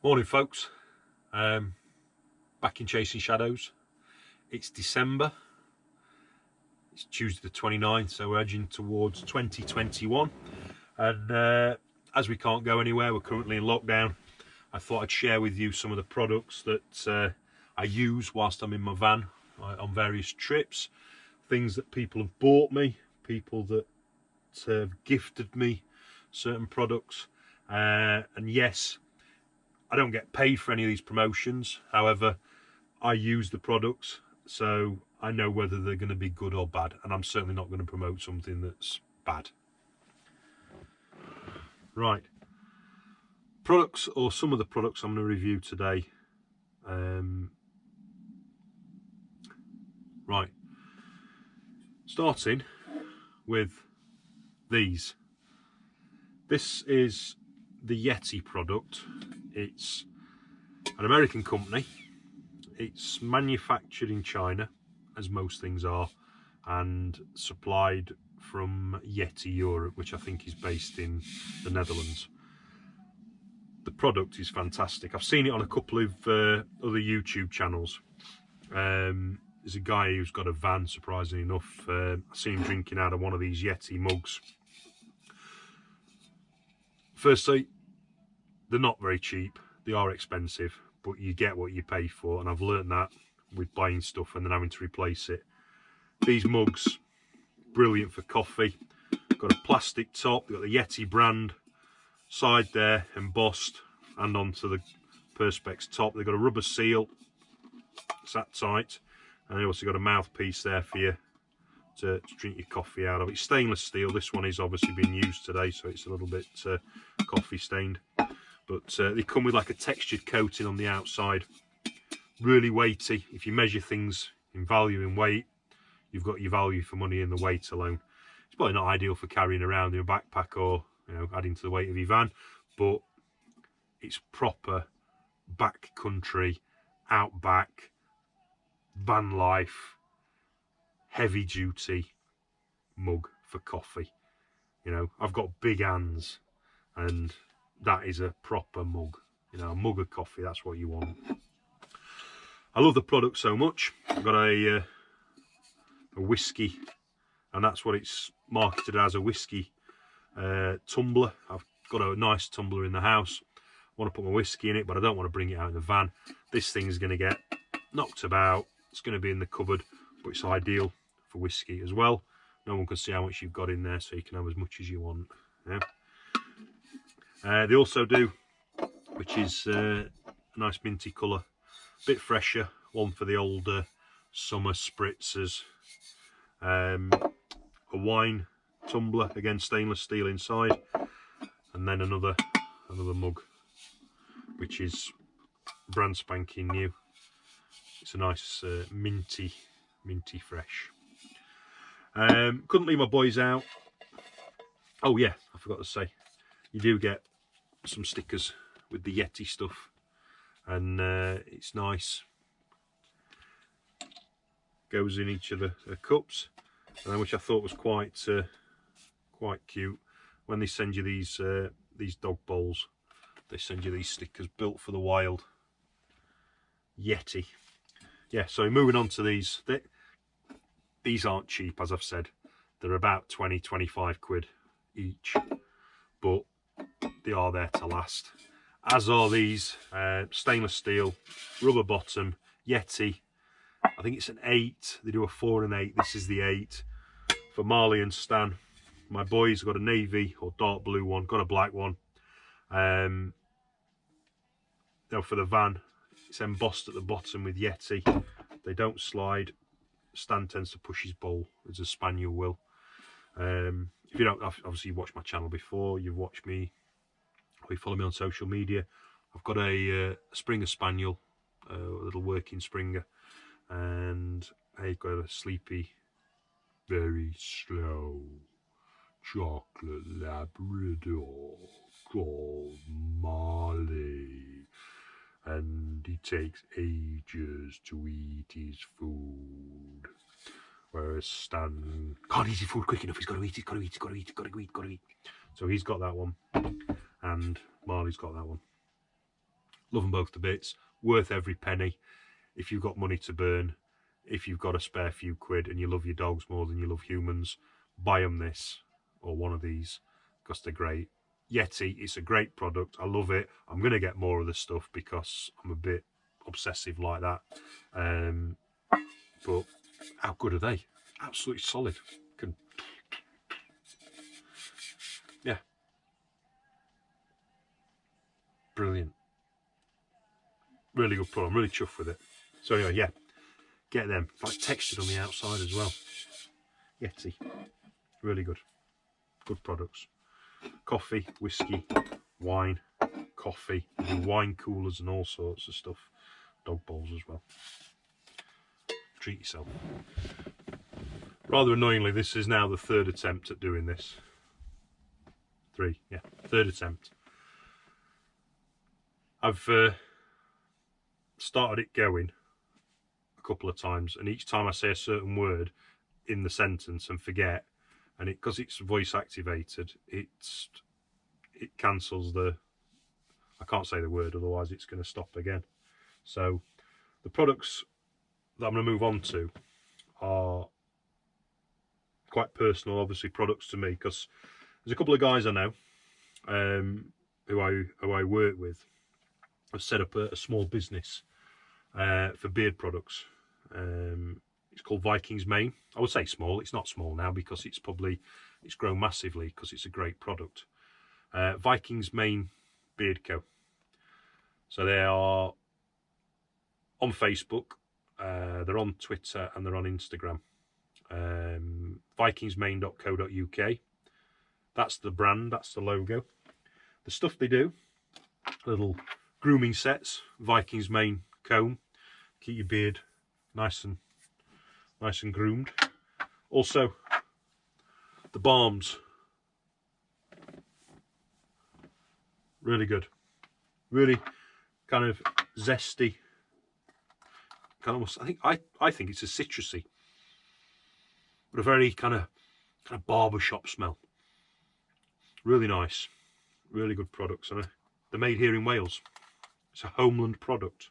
Morning folks, back in Chasing Shadows. It's December, it's Tuesday the 29th, so we're edging towards 2021, and as we can't go anywhere, we're currently in lockdown. I thought I'd share with you some of the products that I use whilst I'm in my van on various trips, things that people have bought me, people that have gifted me certain products, and yes, I don't get paid for any of these promotions. However, I use the products, so I know whether they're going to be good or bad, and I'm certainly not going to promote something that's bad. Right, products, or some of the products I'm going to review today. Right, starting with these. This is the YETI product. It's an American company. It's manufactured in China, as most things are, and supplied from YETI Europe, which I think is based in the Netherlands. The product is fantastic. I've seen it on a couple of other YouTube channels. There's a guy who's got a van, surprisingly enough. I've seen him drinking out of one of these YETI mugs. Firstly, they're not very cheap. They are expensive, but you get what you pay for, and I've learned that with buying stuff and then having to replace it. These mugs, brilliant for coffee. Got a plastic top, they've got the YETI brand side there embossed, and onto the perspex top they've got a rubber seal, it's that tight, and they also got a mouthpiece there for you to drink your coffee out of. It's stainless steel. This one is obviously being used today, so it's a little bit coffee stained, but they come with like a textured coating on the outside. Really weighty. If you measure things in value and weight, you've got your value for money in the weight alone. It's probably not ideal for carrying around in your backpack or, you know, adding to the weight of your van, but it's proper backcountry, outback, van life, heavy duty mug for coffee. You know, I've got big hands, and that is a proper mug. You know, a mug of coffee, that's what you want. I love the product so much. I've got a whiskey, and that's what it's marketed as, a whiskey tumbler. I've got a nice tumbler in the house. I want to put my whiskey in it, but I don't want to bring it out in the van. This thing's going to get knocked about. It's going to be in the cupboard, but it's ideal for whiskey as well. No one can see how much you've got in there, so you can have as much as you want. Yeah. They also do, which is a nice minty colour, a bit fresher, one for the older summer spritzers. A wine tumbler, again stainless steel inside, and then another mug, which is brand spanking new. It's a nice minty fresh. Couldn't leave my boys out. Oh yeah, I forgot to say, you do get some stickers with the YETI stuff, and it's nice. Goes in each of the cups, which I thought was quite cute. When they send you these dog bowls, they send you these stickers, built for the wild, YETI. Yeah, so moving on to these. These aren't cheap, as I've said. They're about 20-25 quid each, but they are there to last. As are these, stainless steel, rubber bottom, YETI. I think it's an 8. They do a 4 and 8. This is the 8 for Marley and Stan. My boys got a navy or dark blue one, got a black one. Now for the van, it's embossed at the bottom with YETI. They don't slide. Stan tends to push his bowl, as a spaniel will. If you don't, obviously you've watched my channel before, you've watched me, or you follow me on social media. I've got a Springer Spaniel, a little working Springer, and I've got a sleepy, very slow chocolate Labrador called Marley, and he takes ages to eat his food, whereas Stan can't eat his food quick enough. He's got to eat, he's got to eat, he's got to eat, he's got to eat. So he's got that one, and Marley's got that one. Love them both to bits. Worth every penny. If you've got money to burn, if you've got a spare few quid and you love your dogs more than you love humans, buy them this or one of these because they're great. Yeti, it's a great product. I love it. I'm going to get more of the stuff because I'm a bit obsessive like that. But how good are they? Absolutely solid. Yeah. Brilliant. Really good product. I'm really chuffed with it. So anyway, yeah, get them. It's like textured on the outside as well. Yeti. Really good. Good products. Coffee, whiskey, wine, coffee, wine coolers and all sorts of stuff. Dog bowls as well. Treat yourself. Rather annoyingly, this is now the third attempt at doing this. Third attempt. I've started it going a couple of times, and each time I say a certain word in the sentence and forget, and because it's voice activated, it cancels the, I can't say the word, otherwise it's going to stop again. So the products that I'm going to move on to are quite personal, obviously, products to me, because there's a couple of guys I know who I work with have set up a small business for beard products. It's called Vikings Mane. I would say small. It's not small now because it's grown massively because it's a great product. Vikings Mane Beard Co. So they are on Facebook, they're on Twitter, and they're on Instagram. Vikingsmane.co.uk. That's the brand, that's the logo. The stuff they do, little grooming sets, Vikings Mane comb, keep your beard nice and groomed. Also, the balms, really good, really kind of zesty, kind of, I think it's a citrusy, but a very kind of barbershop smell. Really nice, really good products, and they're made here in Wales. It's a homeland product.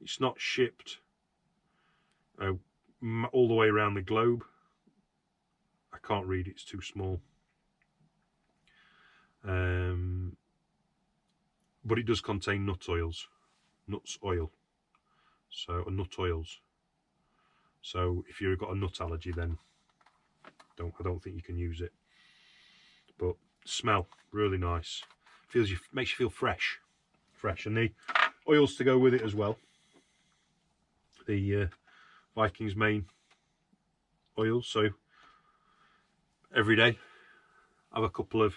It's not shipped all the way around the globe. I can't read, it's too small. But it does contain nuts oil. So, nut oils. So if you've got a nut allergy, then I don't think you can use it. But smell really nice. Makes you feel fresh, and the oils to go with it as well. The Vikings Mane oils. So every day, have a couple of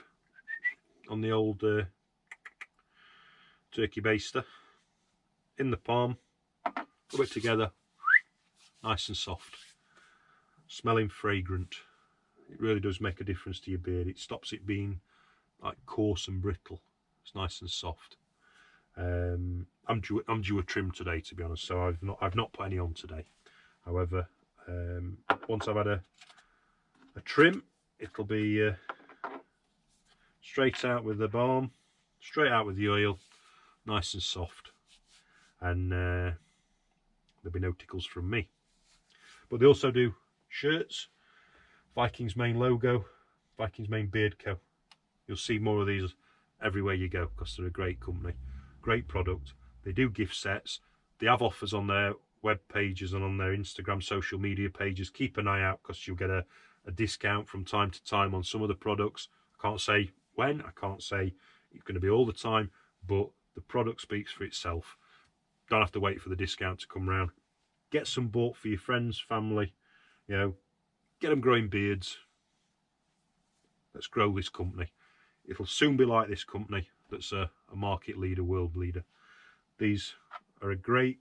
on the old turkey baster in the palm. Rub it together, nice and soft, smelling fragrant. It really does make a difference to your beard. It stops it being like coarse and brittle. It's nice and soft. I'm due a trim today, to be honest, so I've not put any on today. However, once I've had a trim, it'll be straight out with the balm, straight out with the oil, nice and soft, and there'll be no tickles from me. But they also do shirts, Vikings Mane logo, Vikings Mane Beard Co. You'll see more of these everywhere you go because they're a great company, great product. They do gift sets. They have offers on their web pages and on their Instagram social media pages. Keep an eye out because you'll get a discount from time to time on some of the products. I can't say when, I can't say it's going to be all the time, but the product speaks for itself. Don't have to wait for the discount to come round. Get some bought for your friends, family, you know, get them growing beards. Let's grow this company. It'll soon be like this company that's a market leader, world leader. These are a great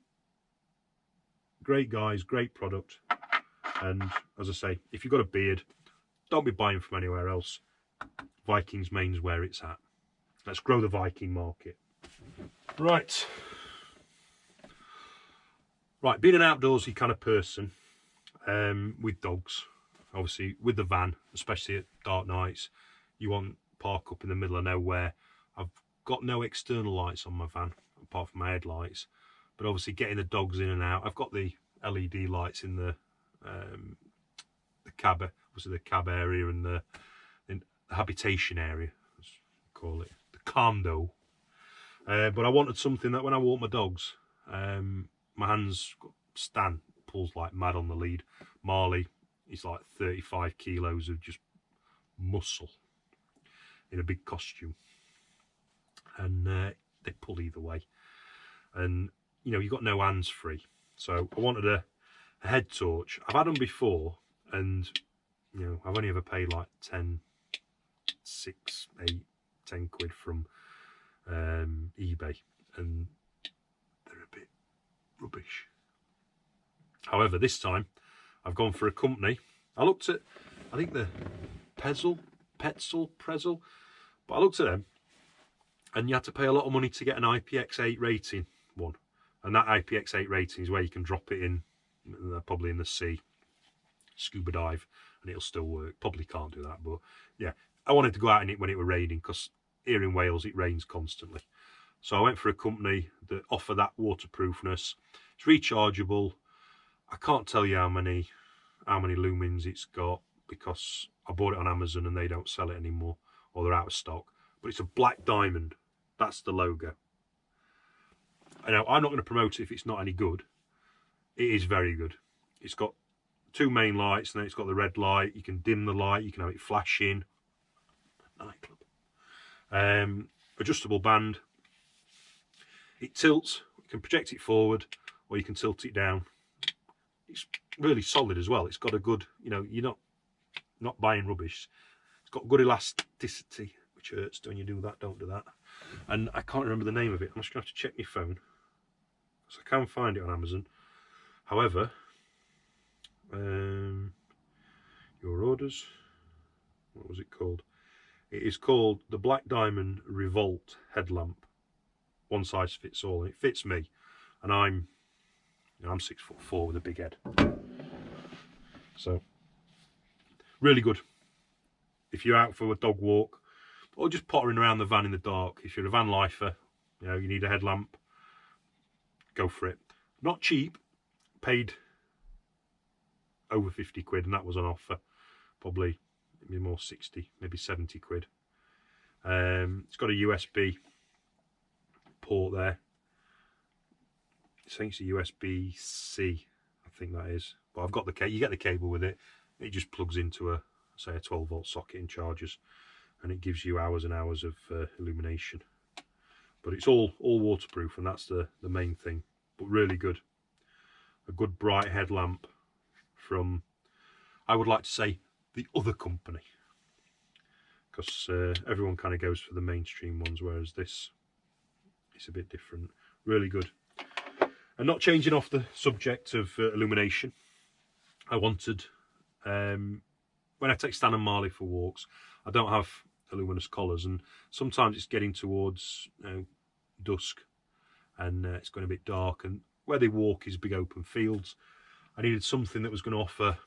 guys, great product. And as I say, if you've got a beard, don't be buying from anywhere else. Vikings Mane's where it's at. Let's grow the Viking market. Right, being an outdoorsy kind of person with dogs, obviously with the van, especially at dark nights, you want park up in the middle of nowhere. I've got no external lights on my van. apart from my headlights. But obviously getting the dogs in and out. I've got the LED lights in the cab, obviously the cab area and the habitation area, as we call it, the condo. But I wanted something that when I walk my dogs, my hands, Stan pulls like mad on the lead. Marley, he's like 35 kilos of just muscle in a big costume. And they pull either way. And, you know, you've got no hands free. So I wanted a head torch. I've had them before, and, you know, I've only ever paid like 10, 6, 8, 10 quid from eBay, and they're a bit rubbish. However, this time I've gone for a company. I looked at, I think the Pretzel, but I looked at them, and you had to pay a lot of money to get an IPX8 rating one, and that IPX8 rating is where you can drop it in, probably in the sea, scuba dive, and it'll still work. Probably can't do that, but yeah, I wanted to go out in it when it were raining, because here in Wales it rains constantly. So I went for a company that offer that waterproofness. It's rechargeable. I can't tell you how many lumens it's got, because I bought it on Amazon and they don't sell it anymore, or they're out of stock. But it's a black diamond. That's the logo. I know I'm not going to promote it if it's not any good. It is very good. It's got 2 main lights, and then it's got the red light. You can dim the light. You can have it flashing. Nightclub. Adjustable band. It tilts. You can project it forward, or you can tilt it down. It's really solid as well. It's got a good, you know, you're not buying rubbish. It's got good elasticity, which hurts when you do that. Don't do that. And I can't remember the name of it. I'm just going to have to check my phone, because I can find it on Amazon. However, your orders, what was it called? It is called the Black Diamond Revolt headlamp. One size fits all, and it fits me. And I'm 6'4" with a big head. So, really good. If you're out for a dog walk, or just pottering around the van in the dark, if you're a van lifer, you know, you need a headlamp, go for it. Not cheap, paid over 50 quid, and that was on offer. Probably maybe more 60, maybe 70 quid. It's got a USB port there. I think it's a USB-C, I think that is. But I've got the cable. You get the cable with it. It just plugs into a, say, a 12-volt socket and charges, and it gives you hours and hours of illumination. But it's all waterproof, and that's the main thing. But really good. A good bright headlamp from, I would like to say, the other company, because everyone kind of goes for the mainstream ones, whereas this is a bit different. Really good. And not changing off the subject of illumination, I wanted, when I take Stan and Marley for walks, I don't have luminous collars, and sometimes it's getting towards dusk, and it's going a bit dark, and where they walk is big open fields. I needed something that was going to offer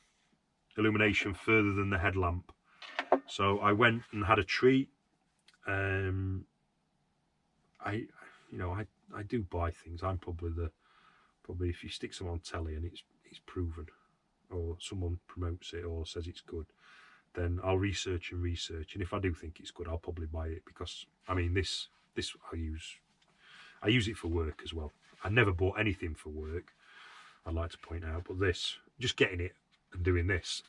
illumination further than the headlamp. So I went and had a tree. I do buy things. I'm probably if you stick someone on telly and it's proven, or someone promotes it or says it's good, then I'll research, and if I do think it's good, I'll probably buy it, because I mean this I use it for work as well. I never bought anything for work, I'd like to point out, but this, just getting it and doing this,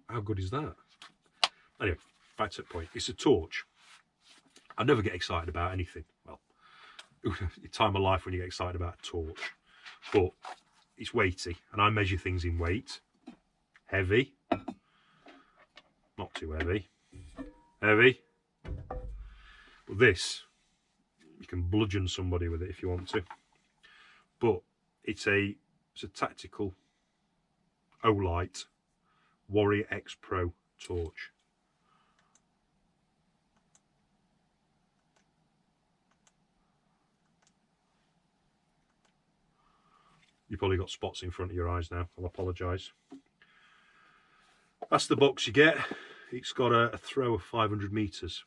how good is that? Anyway, back to the point. It's a torch. I never get excited about anything. Well, the time of life when you get excited about a torch, but it's weighty, and I measure things in weight. Heavy, not too heavy, but this, you can bludgeon somebody with it if you want to. But it's a tactical OLIGHT Warrior X Pro torch. You've probably got spots in front of your eyes now. I'll apologise. That's the box you get. It's got a throw of 500 metres.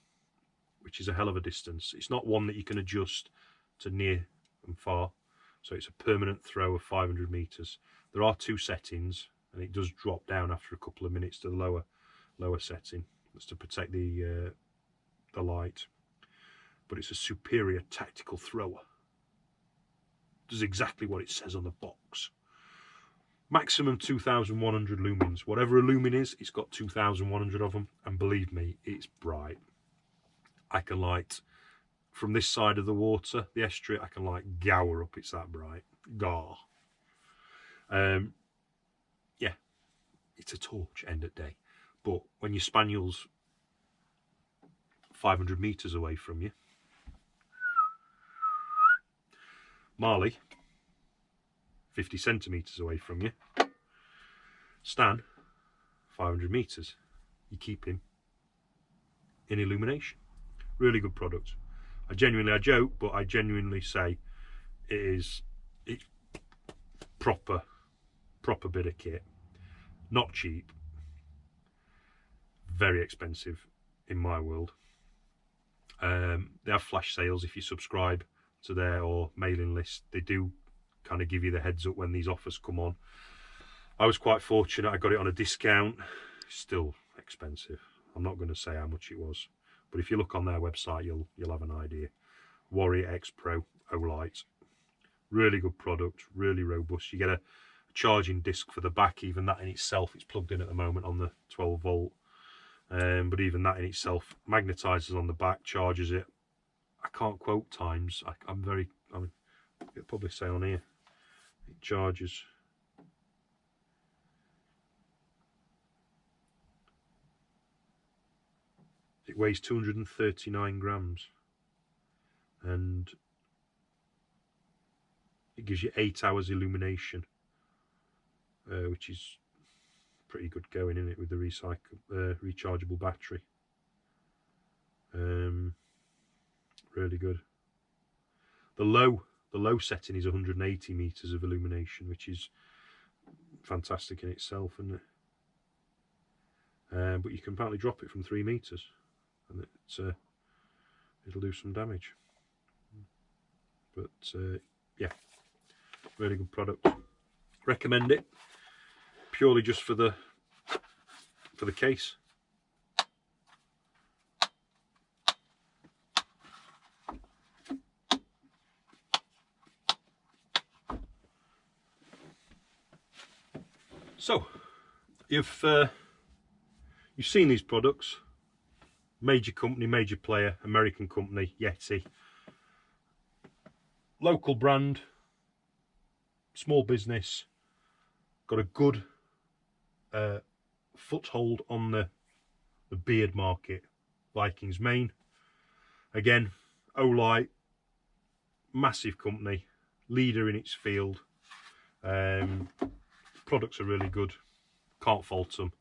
which is a hell of a distance. It's not one that you can adjust to near and far, so it's a permanent throw of 500 meters. There are 2 settings, and it does drop down after a couple of minutes to the lower setting. That's to protect the light. But it's a superior tactical thrower. Does exactly what it says on the box. Maximum 2,100 lumens. Whatever a lumen is, it's got 2,100 of them, and believe me, it's bright. I can light from this side of the water, the estuary, I can light gower up. It's that bright. Gar. Yeah, it's a torch end of day. But when your spaniel's 500 meters away from you, Marley 50 centimeters away from you, Stan 500 meters, you keep him in illumination. Really good product. I joke, but I genuinely say it's proper bit of kit. Not cheap, very expensive in my world. They have flash sales if you subscribe to their mailing list. They do kind of give you the heads up when these offers come on. I was quite fortunate, I got it on a discount. Still expensive. I'm not going to say how much it was, but if you look on their website, you'll have an idea. Warrior X Pro OLIGHT, really good product, really robust. You get a charging disc for the back. Even that in itself, it's plugged in at the moment on the 12 volt, but even that in itself magnetizes on the back, charges it. I can't quote times. I'll probably say on here, it charges. It weighs 239 grams, and it gives you 8 hours illumination, which is pretty good going, in it, with the rechargeable battery. Really good. The low setting is 180 meters of illumination, which is fantastic in itself, isn't it? But you can apparently drop it from 3 meters, and it'll do some damage. But yeah, really good product. Recommend it purely just for the case. So you've seen these products. Major company, major player, American company, YETI. Local brand, small business, got a good foothold on the beard market. Vikings main. Again, OLIGHT, massive company, leader in its field. Products are really good, can't fault them.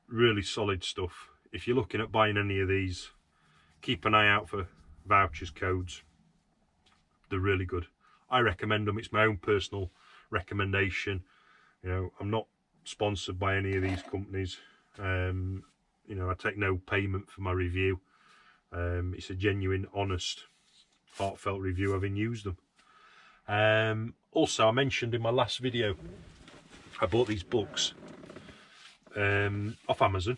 Really solid stuff. If you're looking at buying any of these, keep an eye out for vouchers, codes. They're really good. I recommend them. It's my own personal recommendation. You know, I'm not sponsored by any of these companies. You know, I take no payment for my review. It's a genuine, honest, heartfelt review having used them. Also, I mentioned in my last video, I bought these books off Amazon.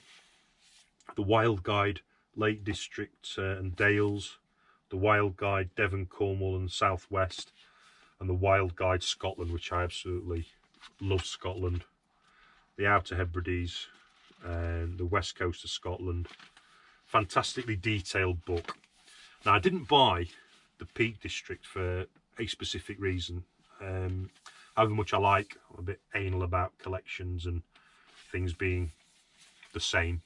The Wild Guide Lake District and Dales, the Wild Guide Devon, Cornwall and Southwest, and the Wild Guide Scotland, which I absolutely love. Scotland, the Outer Hebrides, and the west coast of Scotland. Fantastically detailed book. Now, I didn't buy the Peak District for a specific reason. However much I like, I'm a bit anal about collections and things being the same.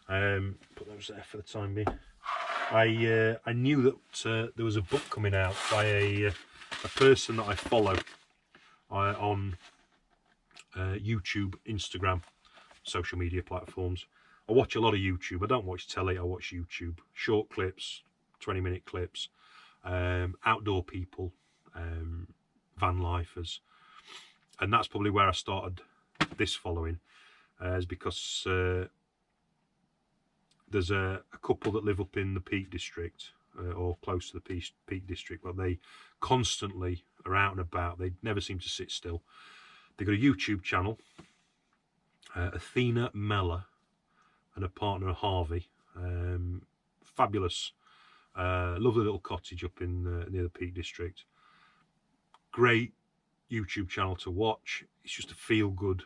Put those there for the time being. I knew that there was a book coming out by a person that I follow on YouTube, Instagram, social media platforms. I watch a lot of YouTube. I don't watch telly, I watch YouTube. Short clips, 20-minute clips, outdoor people, van lifers. And that's probably where I started this following, is because there's a couple that live up in the Peak District, or close to the Peak District, but they constantly are out and about. They never seem to sit still. They've got a YouTube channel, Athena Melllor, and a partner, Harvey. Fabulous, lovely little cottage up in near the Peak District. Great YouTube channel to watch. It's just a feel good,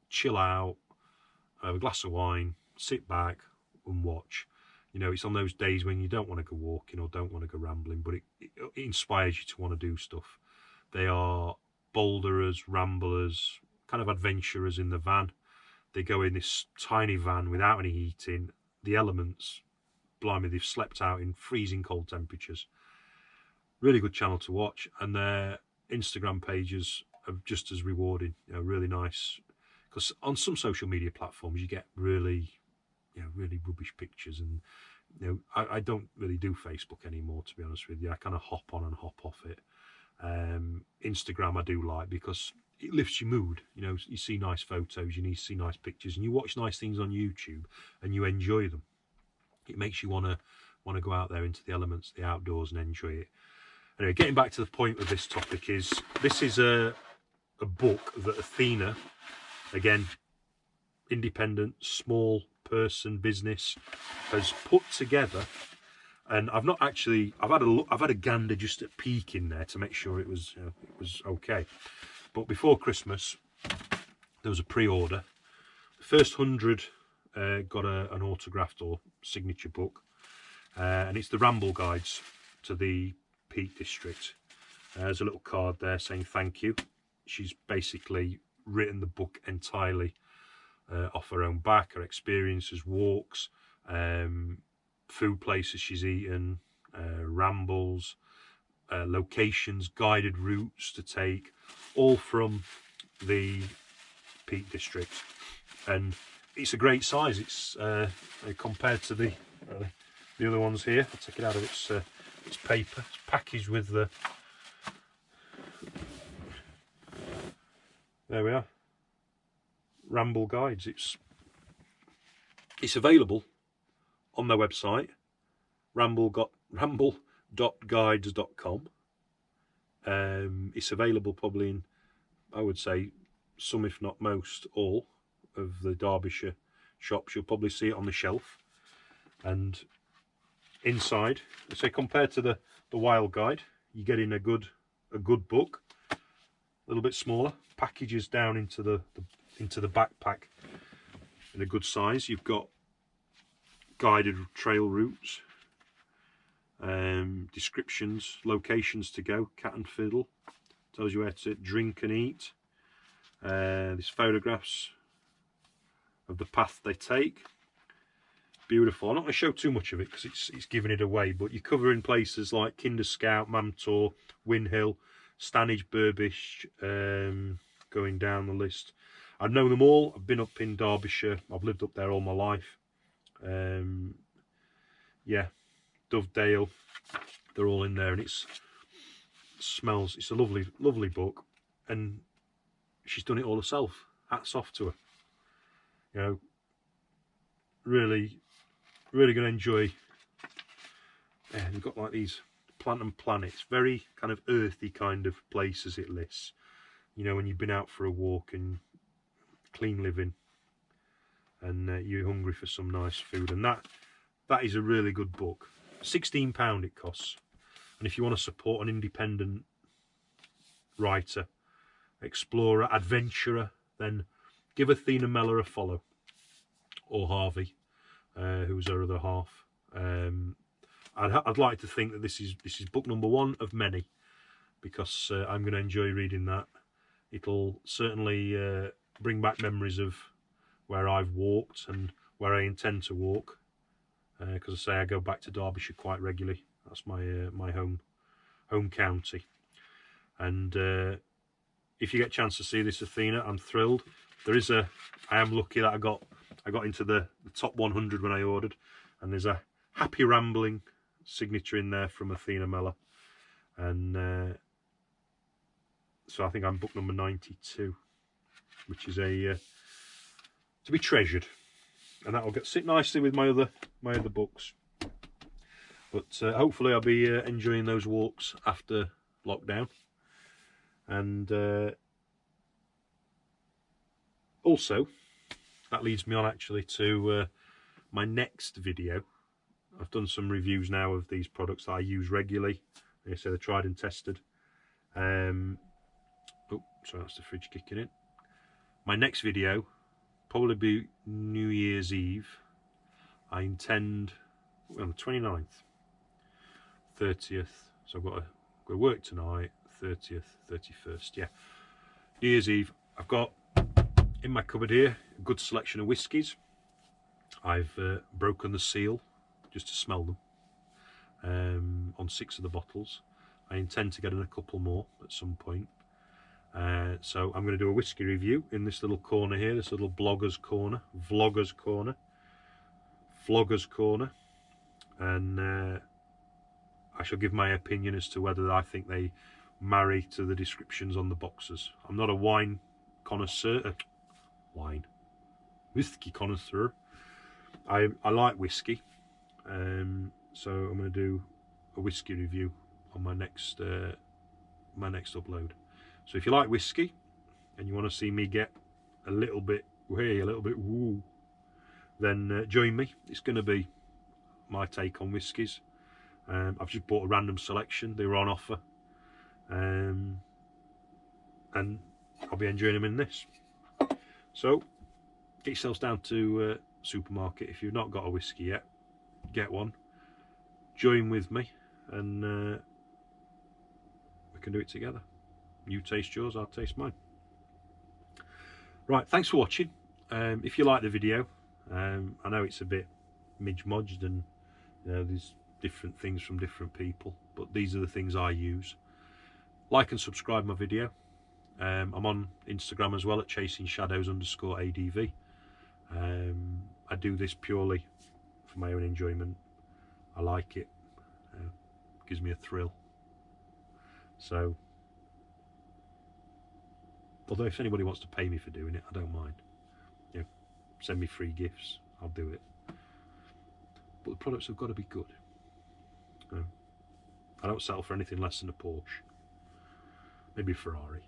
chill out, have a glass of wine, sit back and watch. You know, it's on those days when you don't want to go walking or don't want to go rambling, but it inspires you to want to do stuff. They are boulderers, ramblers, kind of adventurers in the van. They go in this tiny van without any heating. The elements, blimey, they've slept out in freezing cold temperatures. Really good channel to watch, and their Instagram pages are just as rewarding. You know, really nice. Because on some social media platforms, you get really, you know, really rubbish pictures, and you know, I don't really do Facebook anymore, to be honest with you. I kind of hop on and hop off it. Instagram I do like because it lifts your mood. You know, you see nice photos, you see nice pictures, and you watch nice things on YouTube and you enjoy them. It makes you want to go out there into the elements, the outdoors, and enjoy it. Anyway, getting back to the point of this topic is, this is a book that Athena, again, independent, small person, business, has put together. And I've not actually, I've had a gander just at peeking there to make sure it was okay. But before Christmas, there was a pre-order. The first 100 got an autographed or signature book, and it's the ramble guides to the Peak District. There's a little card there saying thank you. She's basically written the book entirely off her own back, her experiences, walks, food places she's eaten, rambles, locations, guided routes to take, all from the Peak District. And it's a great size. It's compared to the other ones here. I'll take it out of its paper. It's packaged with the, there we are, ramble guides. It's available on their website, ramble.guides.com. It's available probably in, I would say, some if not most, all of the Derbyshire shops. You'll probably see it on the shelf. And inside, say compared to the Wild Guide, you're getting a good book, a little bit smaller, packages down into the backpack in a good size. You've got guided trail routes, descriptions, locations to go, cat and fiddle, tells you where to drink and eat. There's photographs of the path they take. Beautiful. I'm not going to show too much of it because it's giving it away, but you're covering places like Kinderscout, Mamtor, Winhill, Stanage, Burbish, going down the list. I know them all. I've been up in Derbyshire. I've lived up there all my life. Yeah, Dovedale, they're all in there, and it smells. It's a lovely book, and she's done it all herself. Hats off to her. You know, really going to enjoy. You've got like these plant and planets, very kind of earthy kind of places it lists. You know, when you've been out for a walk and clean living, and you're hungry for some nice food, and that is a really good book. £16 it costs. And if you want to support an independent writer, explorer, adventurer, then give Athena Melllor a follow, or Harvey, who's her other half. I'd like to think that this is book number 1 of many, because I'm going to enjoy reading that. It'll certainly bring back memories of where I've walked and where I intend to walk, because I say I go back to Derbyshire quite regularly. That's my home county. And if you get a chance to see this Athena, I'm thrilled. I am lucky that I got into the top 100 when I ordered, and there's a happy rambling signature in there from Athena Melllor, and so I think I'm book number 92, which is to be treasured. and that will sit nicely with my other books. But hopefully I'll be enjoying those walks after lockdown. And also that leads me on actually to my next video. I've done some reviews now of these products that I use regularly. Like I said, they're tried and tested. Oh, sorry, that's the fridge kicking in. My next video probably be New Year's Eve. I intend on the 29th, 30th. So I've got to work tonight. 30th, 31st. Yeah, New Year's Eve. I've got in my cupboard here a good selection of whiskies. I've broken the seal just to smell them on 6 of the bottles. I intend to get in a couple more at some point. So I'm going to do a whiskey review in this little corner here, this little vloggers corner, and I shall give my opinion as to whether I think they marry to the descriptions on the boxes. I'm not a wine connoisseur, whiskey connoisseur. I like whiskey, so I'm going to do a whiskey review on my next upload. So if you like whiskey and you want to see me get a little bit woo, then join me. It's going to be my take on whiskies. I've just bought a random selection. They were on offer, and I'll be enjoying them in this. So get yourselves down to supermarket. If you've not got a whiskey yet, get one. Join with me, and we can do it together. You taste yours, I'll taste mine. Right, thanks for watching. If you like the video, I know it's a bit midge-modged and there's different things from different people, but these are the things I use. Like and subscribe my video. I'm on Instagram as well at chasingshadows_ADV. I do this purely for my own enjoyment. I like it. Gives me a thrill. So, although if anybody wants to pay me for doing it, I don't mind. You know, send me free gifts, I'll do it. But the products have got to be good. I don't settle for anything less than a Porsche. Maybe a Ferrari.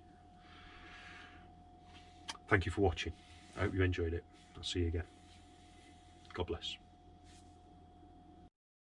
Thank you for watching. I hope you enjoyed it. I'll see you again. God bless.